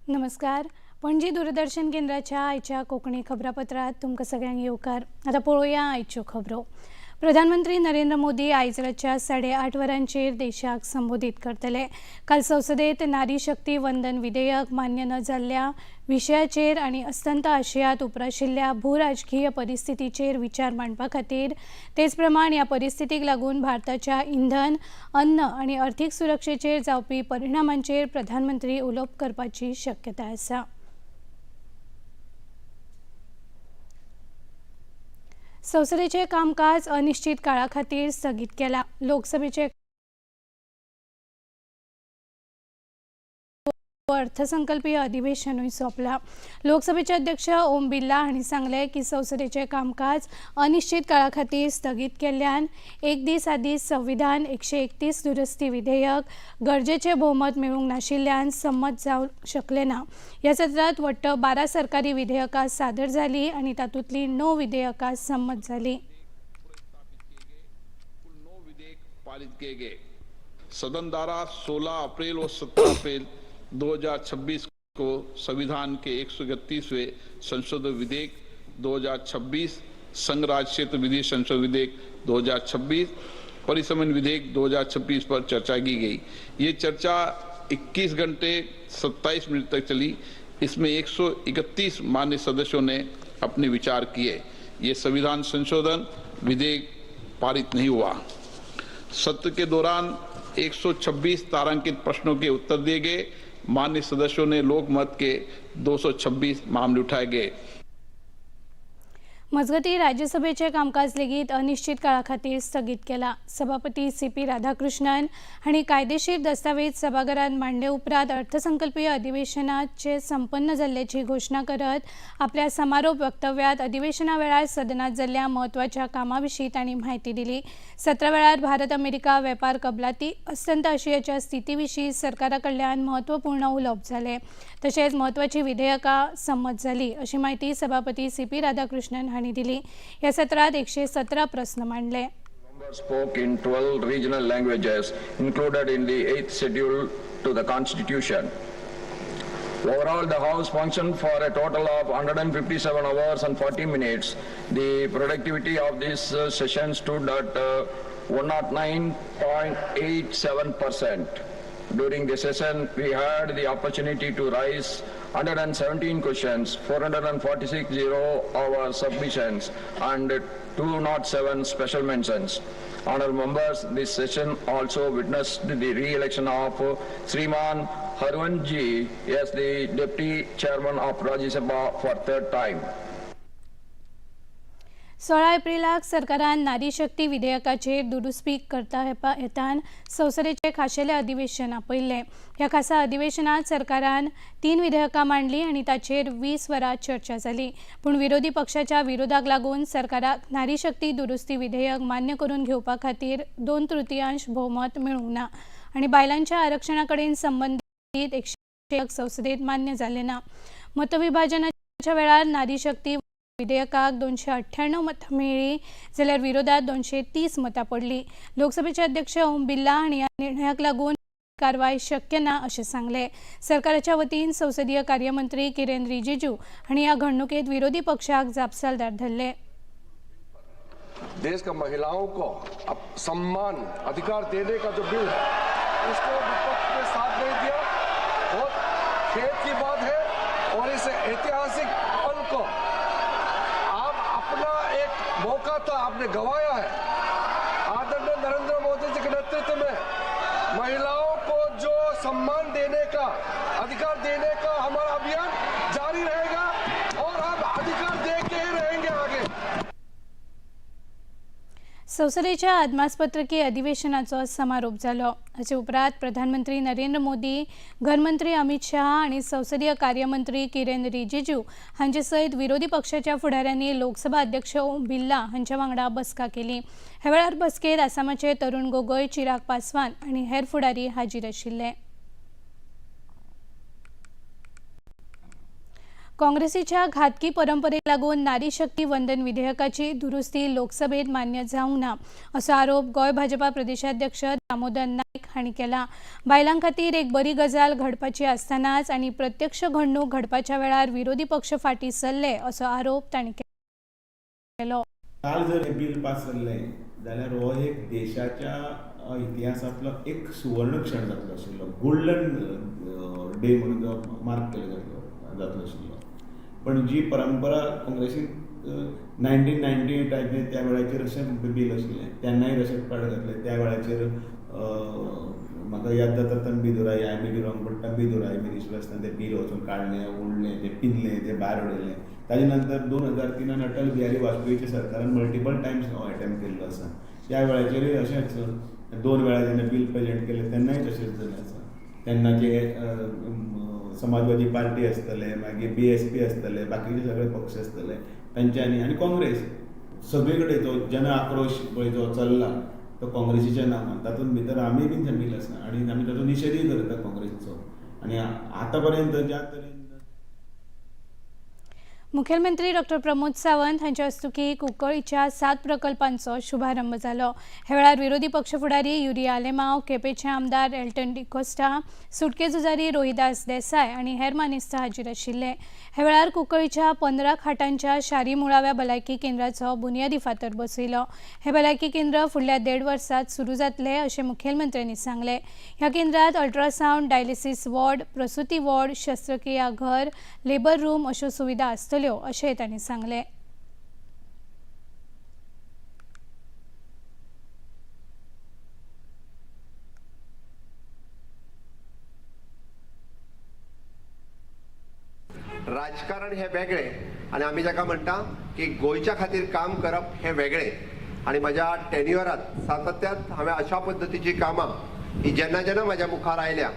नमस्कार. पणजी दूरदर्शन केंद्राच्या आयच्या कोंकणी खबरापत्रात तुमकां सगळ्यांक येवकार. आता पळोवया आयच्यो खबरो. प्रधानमंत्री नरेंद्र मोदी आयज रातच्या 8:30 वरांचेर देशाक संबोधित करतले. काल संसदेत नारी शक्ती वंदन विधेयक मान्य न जाल्ल्या विशयाचेर आनी अस्तंत आशियांत उप्राशिल्ल्या भूराजकीय परिस्थितीचेर विचार मांडपा खातीर तेच प्रमाण ह्या परिस्थितीक लागून भारताच्या इंधन, अन्न आनी अर्थीक सुरक्षेचेर जावपी परिणामांचेर प्रधानमंत्री उलोवप करपाची शक्यताय आसा. संसदेचे कामकाज अनिश्चित काळा खातीर स्थगीत केला. लोकसभेचे अर्थसंकल्पीय अधिवेशनूय सोंपला. लोकसभेचे अध्यक्ष ओम बिर्ला हांणी सांगले की संसदेचे कामकाज अनिश्चित काळा खातीर स्थगीत केल्ल्यान एक दीस आदींच संविधान 131 दुरुस्ती विधेयक गरजेचे भोवमत मेळूंक नाशिल्ल्यान संमत जावंक शकले ना. ह्या सत्रांत वट्ट 12 सरकारी विधेयकां सादर जालीं आनी तातूंतलीं 9 विधेयकां संमत जालीं. सदन द्वारा 16 अप्रैल और 17 अप्रैल 2026 को संविधान के 131वें संशोधन विधेयक 2026, संघ राज्य क्षेत्र विधि संशोधन विधेयक 2026, परिसमन विधेयक 2026 पर चर्चा की गई। ये चर्चा 21 घंटे 27 मिनट तक चली। इसमें 131 मान्य सदस्यों ने अपने विचार किए। ये संविधान संशोधन विधेयक पारित नहीं हुआ। सत्र के दौरान 126 तारांकित प्रश्नों के उत्तर दिए गए। मान्य सदस्यों ने लोकमत के 226 मामले उठाए गए। मजगती राज्यसभेचे कामकाज लेगीत अनिश्चित काळा खातीर स्थगीत केला. सभापती CP राधाकृष्णन हांणी कायदेशीर दस्तावेज सभाघरांत मांडले उपरांत अर्थसंकल्पीय अधिवेशनाचे संपन्न जाल्ल्याची घोशणा करत आपल्या समारोप वक्तव्यात अधिवेशना वेळार सदनात जाल्ल्या म्हत्वाच्या कामाविशीं तांणी म्हायती दिली. सत्रा वेळार भारत अमेरिका वेपार कबलाती अस्तंत आशियाच्या स्थितीविशीं सरकारा कडल्यान म्हत्वपूर्ण उलोवप जालें. तशेंच म्हत्वाची विधेयकां संमत जालीं अशी माहिती सभापती CP राधाकृष्णन हांणी दिली. या सत्रात 117 प्रश्न मांडले. Members spoke in 12 regional languages included in the 8th schedule to the Constitution. Overall, the House functioned for a total of 157 hours and 40 minutes. The productivity of this session stood at 109.87%. During the session, we had the opportunity to raise 117 questions, 446 zero-hour submissions, and 207 special mentions. Honourable members, this session also witnessed the re-election of Sriman Harwanji as the Deputy Chairman of Rajya Sabha for third time. 16 एप्रिलाक सरकारान नारी शक्ती विधेयकाचेर दुरुस्ती करता हेतान संसदेचे खाशेले अधिवेशन आपयल्लें. ह्या खासा अधिवेशनात सरकारान 3 विधेयकां मांडलीं आनी ताचेर 20 वरां चर्चा जाली. पूण विरोधी पक्षाच्या विरोधाक लागून सरकाराक नारी शक्ती दुरुस्ती विधेयक मान्य करून घेवपा खातीर 2/3 भोवमत मेळूंक ना आनी बायलांच्या आरक्षणा कडेन संबंदीत 100 संसदेत मान्य जालें ना. मतविभाजनाच्या वेळार नारी शक्ती विधेयकाक 298 मतां मेळ्ळीं जाल्यार विरोधात 230 मतां पडलीं. लोकसभेचे अध्यक्ष ओम बिर्ला हांणी ह्या निर्णयाक लागून कारवाय शक्य ना अशें सांगलें. सरकाराच्या वतीन संसदीय कार्यमंत्री किरेन रिजिजू हांणी ह्या घडणुकेंत विरोधी पक्षाक जापसालदार धरले. देश का महिलाओं को सम्मान अधिकार देने का जो बिल है उसको विपक्ष ने साथ नहीं दिया। बहुत खेद की बात है और इस ऐतिहासिक पल को मौका था आपने गंवाया है। आदरणीय नरेंद्र मोदी जी के नेतृत्व में महिलाओं को जो सम्मान देने का, अधिकार देने का हमारा अभियान जारी रहेगा और हम अधिकार दे के ही रहेंगे आगे। संसदेच्या अदमासपत्रकी अधिवेशनाचो समारोप जालो. हाचे उपरांत प्रधानमंत्री नरेंद्र मोदी, गृहमंत्री अमित शाह आनी संसदीय कार्यमंत्री किरेन रिजिजू हांचे सयत विरोधी पक्षाच्या फुडाऱ्यांनी लोकसभा अध्यक्ष ओम बिर्ला हांच्या वांगडा बसका केली. ह्या वेळार बसकेत आसामाचे तरुण गोगोय, चिराग पासवान आनी हेर फुडारी हाजीर आशिल्ले. काँग्रेसीच्या घातकी परंपरेक लागून नारी शक्ती वंदन विधेयकाची दुरुस्ती लोकसभेत मान्य जावंक ना असो आरोप गोय भाजपा प्रदेशाध्यक्ष दामोदर नायक हांणी केला। बायलां खातीर एक बरी गजाल घडपाची आसतनाच आनी प्रत्यक्ष घडणूक घडपाच्या वेळार विरोधी पक्ष फाटीं सरले असो आरोप तांणी केलो। काल जर हे बिल पास जाल्लें जाल्यार हो एक देशाच्या इतिहासांतलो एक सुवर्ण क्षण जातलो आशिल्लो, गोल्डन डे म्हणून जो मार्क केलो जातलो आशिल्लो। पण जी परंपरा काँग्रेसीन 1998 त्या वेळाचेर अशें बिल आशिल्लें, तेन्नाय तशेंच पाड घातलें। त्या वेळाचेर म्हाका याद जाता Thambi I may be wrong but Thambi minister आसतना तें बिल वचून काडलें, ओडलें, तें पिनलें, तें भायर उडयलें। ताजे नंतर 2003 अटल बिहारी वाजपेयीच्या सरकारान मल्टिपल टायम्स हो अटेम्प्ट केल्लो आसा। त्या वेळाचेरूय अशेंच 2 वेळा जेन्ना बिल प्रेजेंट केलें तेन्नाय तशेंच जालें आसा। तेन्नाचे समाजवादी पार्टी आसतले, मागीर BSP आसतले, बाकीचे सगळे पक्ष आसतले, तांच्यांनी आनी काँग्रेस सगळे कडेन तो जन आक्रोश पळय जो चल्ला तो काँग्रेसीच्या नांवान, तातूंत भितर आमी बीन शामील आसा आनी आमी ताचो निशेधूय करता काँग्रेसीचो। आनी आतां पर्यंत ज्या तरेन मुखेलमंत्री डॉ. प्रमोद सावंत हांच्या हस्तुकी कुंकळ्ळीच्या 7 प्रकल्पांचो शुभारंभ जालो। हे वेळार विरोधी पक्ष फुडारी युरिया आलेमांव, केपेंचे आमदार एल्टन डिकोस्टा, सुटके झुजारी रोहिदास देसाय आनी हेर मानेस्त हाजीर आशिल्ले। हे वेळार कुंकळ्ळीच्या 15 खाटांच्या शारी मुळाव्या भलायकी केंद्राचो बुनयादी फातर बसयलो। हे भलायकी केंद्र फुडल्या 1.5 वर्सांत सुरू जातले अशें मुखेलमंत्र्यांनी सांगले। ह्या केंद्रांत अल्ट्रासाउंड, डायलिसीस वॉर्ड, प्रसूती वॉर्ड, शस्त्रक्रिया घर, लेबर रूम अश्यो सुविधा आसतल्यो अशें तांणी सांगले। राजकारण हे वेगळे आणि आम्ही जाका म्हणटा की गोयच्या खातीर काम करप हे वेगळे। आणि माझ्या टेन्युअरात सातत्यात हांवें अशा पद्धतीची कामां ही जेन्ना जेन्ना म्हाज्या मुखार आयल्या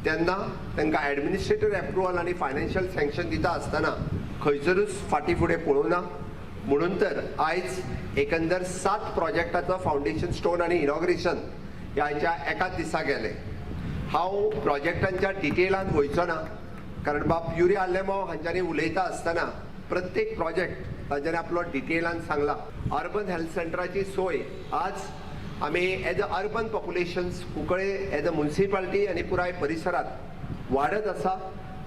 तेन्ना तांकां एडमिनिस्ट्रेटिव्ह एप्रुवल आणि फायनान्शियल सँक्शन दिता आसतना खंयसरूच फाटी फुडें पळोवंक ना। म्हणून तर आयज एकंदर 7 प्रोजेक्टाचो फावंडेशन स्टोन आणि इनॉग्रेशन ह्याच्या एकाच दिसा गेले। हांव प्रोजेक्टांच्या डिटेलांत वयचो ना, कारण बाब युरिया आलेमांव हांच्यांनी उलयता आसतना प्रत्येक प्रोजेक्ट तांच्यांनी आपलो डिटेलान सांगला। अर्बन हेल्थ सेंटराची सोय आज आमी as a urban populations Cuncolim as a municipality आनी पुराय परिसरात वाडत आसा।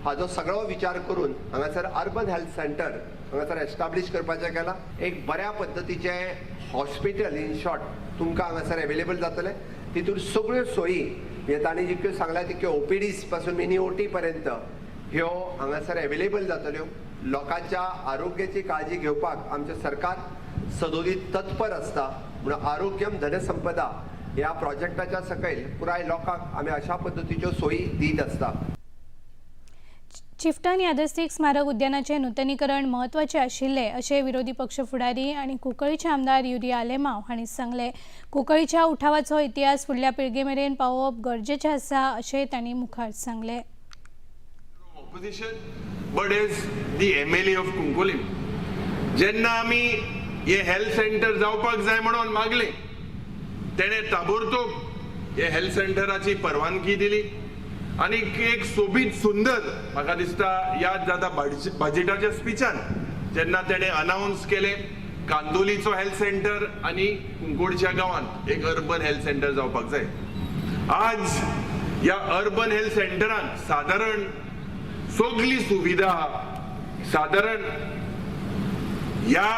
हाजो सगळो विचार करून हांगासर अर्बन हेल्थ सेंटर हांगासर एस्टाब्लीश करपाचें केला। एक बऱ्या पद्धतीचें हॉस्पिटल इन शॉर्ट तुमकां हांगासर अवेलेबल जातलें। तितून सगळ्यो सोयी हे तांणी जितक्यो सांगल्या तितक्यो OPDs पासून मिनी OT पर्यंत ह्यो हांगासर अवेलेबल जातल्यो। लोकांच्या आरोग्याची काळजी घेवपाक आमचें सरकार सदोदीत तत्पर आसता। म्हणून आरोग्यम धनसंपदा ह्या प्रोजेक्टाच्या सकयल पुराय लोकांक आमी अशा पद्धतीच्यो सोयी दीत आसता। चिफ्टन यादस्तीक स्मारक उद्यानाचे नूतनीकरण महत्वाचे आशिल्ले अशें विरोधी पक्ष फुडारी आनी कुंकळ्ळीचे आमदार युरिया आलेमांव हांणी सांगले। कुंकळ्ळीच्या उठावाचो इतिहास फुडल्या पिळगे मेरेन पावोवप गरजेचें आसा अशें तांणी मुखार सांगले। Opposition, but as the MLA of Kunkolim, जेन्ना आमी हे हेल्थ सेंटर जावपाक जाय म्हणून मागले तेणे ताबडतोब हे हेल्थ सेंटराची परवानगी दिली आणि एक सोबीत सुंदर म्हाका दिसता याद जाता बजेटाच्या स्पीचान जेन्ना तेणे अनाउन्स केले कांदोलीचो हेल्थ सेंटर आणि कुंकोडच्या गावात एक अर्बन हेल्थ सेंटर जावपाक जाय। आज या अर्बन हेल्थ सेंटरान साधारण सगळी सुविधा साधारण या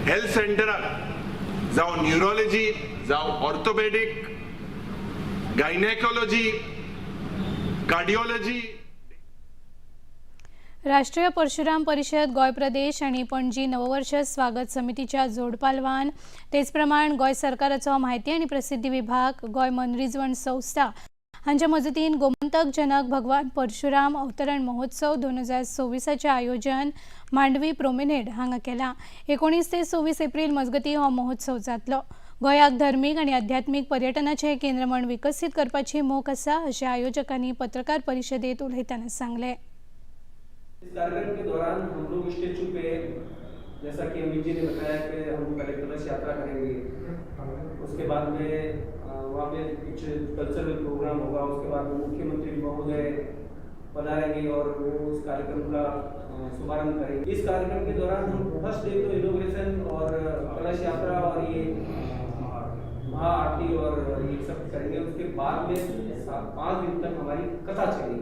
हेल्थ सेंटरात जावं न्यूरोलॉजी जावं ऑर्थोपेडिक गायनेकोलॉजी कार्डिओलॉजी। राष्ट्रीय परशुराम परिषद गोय प्रदेश आणि पणजी नववर्ष स्वागत समितीच्या जोड पालवान तेच प्रमाण गोय सरकाराचो म्हायती आणि प्रसिद्धी विभाग गोय मनरिजवण संस्था हांच्या मजतीन गोमंतक जनक भगवान परशुराम अवतरण महोत्सव 2026 आयोजन मांडवी प्रोमेनेड हांगा केला। 19 ते 26 एप्रिल मजगती हो महोत्सव जातलो। गोंयाक धर्मीक आणि आध्यात्मिक पर्यटनाचे केंद्र म्हण विकसीत करपाची मोख आसा अशें आयोजकांनी पत्रकार परिशदेत उलयतना सांगले। इस कार्यक्रम के दौरान हम लोग स्टेज पे जैसा कि अमित जी ने बताया कि हम कलेक्टर्स यात्रा करेंगे, उसके बाद में वहाँ पे कुछ कल्चरल प्रोग्राम होगा, उसके बाद मुख्यमंत्री महोदय पधारेंगे और वो उस कार्यक्रम का शुभारंभ करेंगे। इस कार्यक्रम के दौरान हम फर्स्ट डे तो इनोग्रेशन और कलश यात्रा और ये महाआरती और ये सब करेंगे। उसके बाद में 5 दिन तक हमारी कथा चलेगी।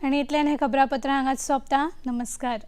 आणि इतल्यान हे खबरापत्र हांगाच सोंपता। नमस्कार।